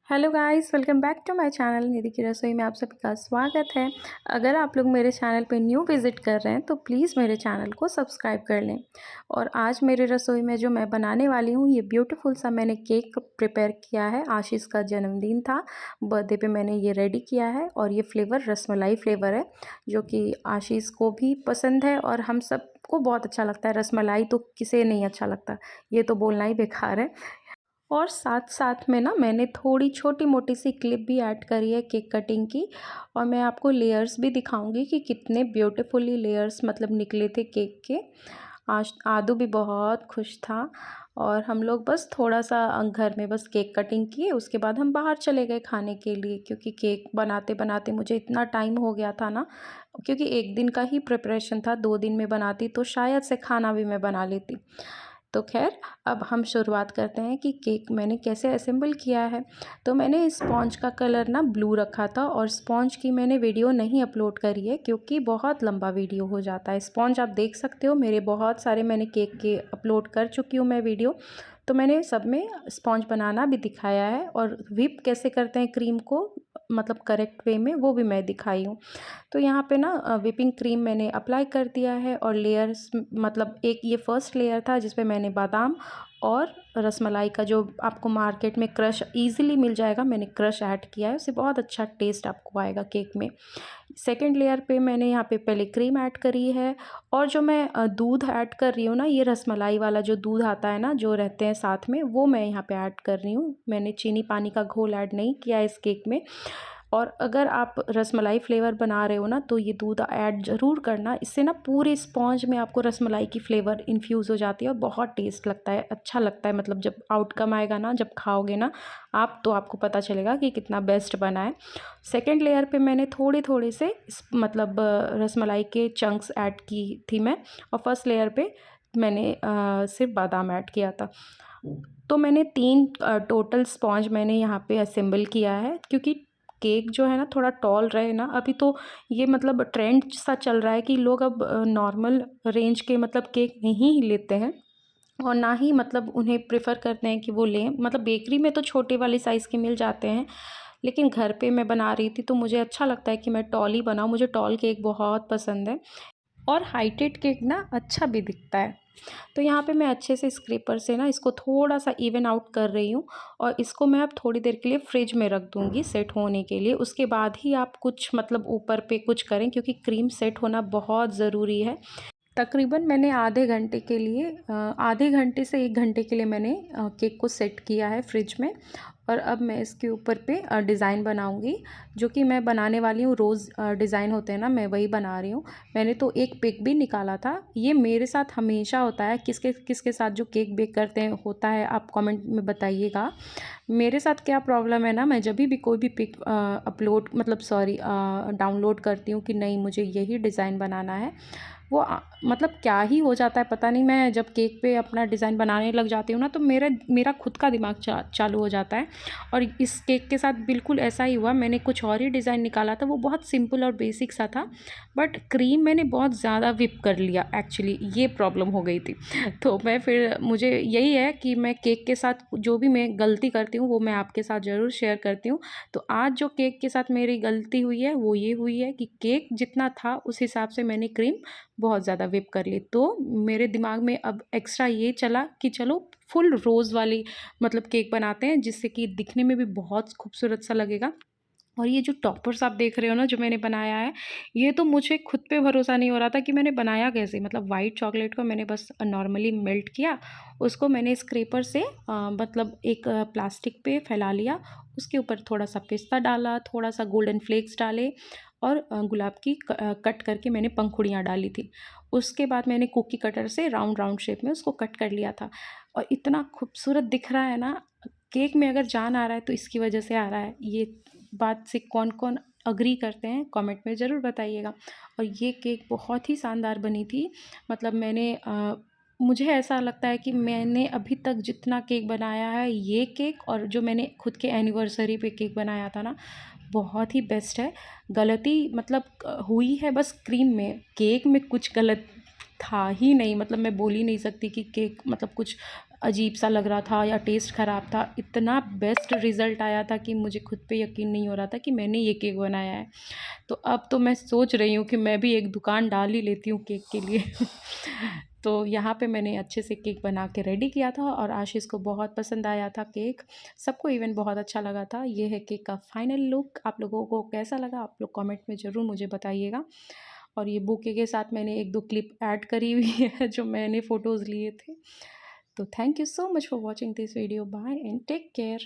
Hello guys, welcome back to my channel Nidhi की रसोई में आप सभी का स्वागत है। अगर आप लोग मेरे चैनल पे न्यू विज़िट कर रहे हैं तो प्लीज़ मेरे चैनल को सब्सक्राइब कर लें। और आज मेरे रसोई में जो मैं बनाने वाली हूँ, ये ब्यूटीफुल सा मैंने केक प्रिपेयर किया है। आशीष का जन्मदिन था, बर्थडे पे मैंने ये रेडी किया है और ये फ्लेवर रसमलाई फ्लेवर है, जो कि आशीष को भी पसंद है और हम सबको बहुत अच्छा लगता है। रसमलाई तो किसे नहीं अच्छा लगता, ये तो बोलना ही बेकार है। और साथ-साथ में ना मैंने थोड़ी छोटी-मोटी सी क्लिप भी ऐड करी है केक कटिंग की, और मैं आपको लेयर्स भी दिखाऊँगी कि कितने ब्यूटीफुली लेयर्स मतलब निकले थे केक के। आज आदू भी बहुत खुश था और हम लोग बस थोड़ा-सा घर में बस केक कटिंग किए, उसके बाद हम बाहर चले गए खाने के लिए, क्योंकि केक बनाते-बनाते मुझे इतना टाइम हो गया था ना, क्योंकि 1 दिन का ही प्रिपरेशन था, 2 दिन में बनाती तो शायद से खाना भी मैं बना लेती। तो ख़ैर, अब हम शुरुआत करते हैं कि केक मैंने कैसे असेंबल किया है। तो मैंने स्पॉन्ज का कलर ना ब्लू रखा था, और स्पॉन्ज की मैंने वीडियो नहीं अपलोड करी है क्योंकि बहुत लंबा वीडियो हो जाता है। स्पॉन्ज आप देख सकते हो, मेरे बहुत सारे मैंने केक के अपलोड कर चुकी हूँ मैं वीडियो। तो मैंने सब में स्पॉन्ज बनाना भी दिखाया है, और व्हिप कैसे करते हैं क्रीम को मतलब करेक्ट वे में, वो भी मैं दिखाई हूँ। तो यहाँ पे ना व्हिपिंग क्रीम मैंने अप्लाई कर दिया है, और लेयर्स मतलब एक ये फर्स्ट लेयर था जिस पे मैंने बादाम और रसमलाई का, जो आपको मार्केट में क्रश इजीली मिल जाएगा, मैंने क्रश ऐड किया है, उससे बहुत अच्छा टेस्ट आपको आएगा केक में। सेकंड लेयर पे मैंने यहाँ पे पहले क्रीम ऐड करी है, और जो मैं दूध ऐड कर रही हूँ ना, ये रसमलाई वाला जो दूध आता है ना, जो रहते हैं साथ में, वो मैं यहाँ पे ऐड कर रही हूँ। मैंने चीनी पानी का घोल ऐड नहीं किया है इस केक में। और अगर आप रसमलाई फ्लेवर बना रहे हो ना, तो ये दूध ऐड ज़रूर करना, इससे ना पूरे स्पॉन्ज में आपको रसमलाई की फ्लेवर इन्फ्यूज़ हो जाती है और बहुत टेस्ट लगता है, अच्छा लगता है। मतलब जब आउटकम आएगा ना, जब खाओगे ना आप, तो आपको पता चलेगा कि कितना बेस्ट बना है। सेकंड लेयर पे मैंने थोड़े-थोड़े से मतलब रसमलाई के चंक्स ऐड की थी मैं, और फर्स्ट लेयर पे मैंने सिर्फ बादाम ऐड किया था। तो मैंने 3 टोटल स्पॉन्ज मैंने यहाँ पे असेंबल किया है, क्योंकि केक जो है ना थोड़ा टॉल रहे ना, अभी तो ये मतलब ट्रेंड सा चल रहा है कि लोग अब नॉर्मल रेंज के मतलब केक नहीं लेते हैं, और ना ही मतलब उन्हें प्रेफर करते हैं कि वो लें। मतलब बेकरी में तो छोटे वाले साइज़ के मिल जाते हैं, लेकिन घर पे मैं बना रही थी तो मुझे अच्छा लगता है कि मैं टॉल ही बनाऊँ। मुझे टॉल केक बहुत पसंद है, और हाइटेड केक ना अच्छा भी दिखता है। तो यहाँ पे मैं अच्छे से स्क्रैपर से ना इसको थोड़ा-सा इवन आउट कर रही हूँ, और इसको मैं अब थोड़ी देर के लिए फ्रिज में रख दूँगी सेट होने के लिए। उसके बाद ही आप कुछ मतलब ऊपर पे कुछ करें, क्योंकि क्रीम सेट होना बहुत ज़रूरी है। तकरीबन मैंने आधे घंटे के लिए आधे घंटे से 1 घंटे के लिए मैंने केक को सेट किया है फ्रिज में, और अब मैं इसके ऊपर पे डिज़ाइन बनाऊँगी, जो कि मैं बनाने वाली हूँ रोज़ डिज़ाइन होते हैं ना, मैं वही बना रही हूँ। मैंने तो एक पिक भी निकाला था, ये मेरे साथ हमेशा होता है। किसके किसके साथ जो केक बेक करते हैं होता है, आप कमेंट में बताइएगा। मेरे साथ क्या प्रॉब्लम है ना, मैं जभी भी कोई भी पिक अपलोड मतलब सॉरी डाउनलोड करती हूँ कि नहीं मुझे यही डिज़ाइन बनाना है, वो मतलब क्या ही हो जाता है पता नहीं। मैं जब केक पे अपना डिज़ाइन बनाने लग जाती हूँ ना, तो मेरा खुद का दिमाग चालू हो जाता है, और इस केक के साथ बिल्कुल ऐसा ही हुआ। मैंने कुछ और ही डिज़ाइन निकाला था, वो बहुत सिंपल और बेसिक सा था, बट क्रीम मैंने बहुत ज़्यादा व्हिप कर लिया एक्चुअली, ये प्रॉब्लम हो गई थी। तो मैं फिर मुझे यही है कि मैं केक के साथ जो भी मैं गलती करती हूँ वो मैं आपके साथ ज़रूर शेयर करती हूँ। तो आज जो केक के साथ मेरी गलती हुई है वो ये हुई है कि केक जितना था उस हिसाब से मैंने क्रीम बहुत ज़्यादा व्हिप कर ली। तो मेरे दिमाग में अब एक्स्ट्रा ये चला कि चलो फुल रोज़ वाली मतलब केक बनाते हैं, जिससे कि दिखने में भी बहुत खूबसूरत सा लगेगा। और ये जो टॉपर्स आप देख रहे हो ना जो मैंने बनाया है, ये तो मुझे खुद पे भरोसा नहीं हो रहा था कि मैंने बनाया कैसे। मतलब वाइट चॉकलेट को मैंने बस नॉर्मली मेल्ट किया, उसको मैंने स्क्रैपर से मतलब एक प्लास्टिक पे फैला लिया, उसके ऊपर थोड़ा-सा पिस्ता डाला, थोड़ा-सा गोल्डन फ्लेक्स डाले, और गुलाब की कट करके मैंने पंखुड़ियाँ डाली थी। उसके बाद मैंने कुकी कटर से राउंड-राउंड शेप में उसको कट कर लिया था, और इतना खूबसूरत दिख रहा है ना, केक में अगर जान आ रहा है तो इसकी वजह से आ रहा है। ये बात से कौन-कौन एग्री करते हैं कमेंट में ज़रूर बताइएगा। और ये केक बहुत ही शानदार बनी थी। मतलब मुझे ऐसा लगता है कि मैंने अभी तक जितना केक बनाया है, ये केक और जो मैंने खुद के एनिवर्सरी पे केक बनाया था ना, बहुत ही बेस्ट है। गलती मतलब हुई है बस क्रीम में, केक में कुछ गलत था ही नहीं। मतलब मैं बोल ही नहीं सकती कि केक मतलब कुछ अजीब सा लग रहा था या टेस्ट ख़राब था। इतना बेस्ट रिज़ल्ट आया था कि मुझे खुद पे यकीन नहीं हो रहा था कि मैंने ये केक बनाया है। तो अब तो मैं सोच रही हूँ कि मैं भी एक दुकान डाल ही लेती हूँ केक के लिए। तो यहाँ पे मैंने अच्छे से केक बना के रेडी किया था और आशीष को बहुत पसंद आया था केक। सबको इवन बहुत अच्छा लगा था। ये है केक का फाइनल लुक। आप लोगों को कैसा लगा आप लोग कमेंट में ज़रूर मुझे बताइएगा। और ये बुके के साथ मैंने 1-2 क्लिप ऐड करी हुई है जो मैंने फ़ोटोज़ लिए थे। तो thank you so much for watching this video. Bye and take care.